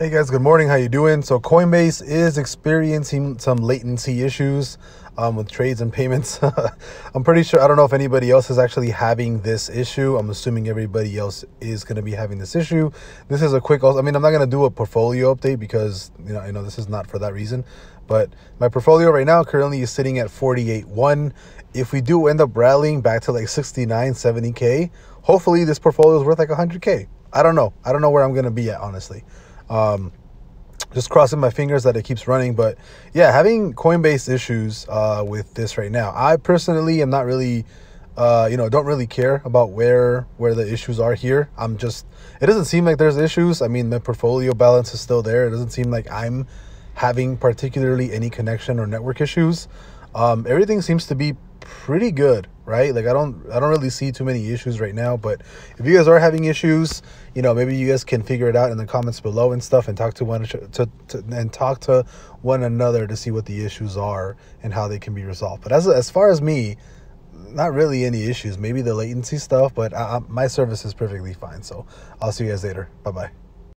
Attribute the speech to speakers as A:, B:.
A: Hey guys, good morning. How you doing? So Coinbase is experiencing some latency issues with trades and payments. I'm pretty sure, I don't know if anybody else is actually having this issue. I'm assuming everybody else is going to be having this issue. This is a quick, I mean, I'm not going to do a portfolio update because, you know, this is not for that reason. But my portfolio right now currently is sitting at 48.1. If we do end up rallying back to like 69, 70K, hopefully this portfolio is worth like 100K. I don't know. I don't know where I'm going to be at, honestly. Just crossing my fingers that it keeps running. But yeah, having Coinbase issues with this right now. I personally am not really, don't really care about where the issues are here. It doesn't seem like there's issues. I mean, my portfolio balance is still there. It doesn't seem like I'm having particularly any connection or network issues. Everything seems to be pretty good, right? Like I don't really see too many issues right now. But if you guys are having issues, maybe you guys can figure it out in the comments below and stuff, and talk to one another to see what the issues are and how they can be resolved. But as far as me, not really any issues. Maybe the latency stuff, but my service is perfectly fine. So I'll see you guys later. Bye bye.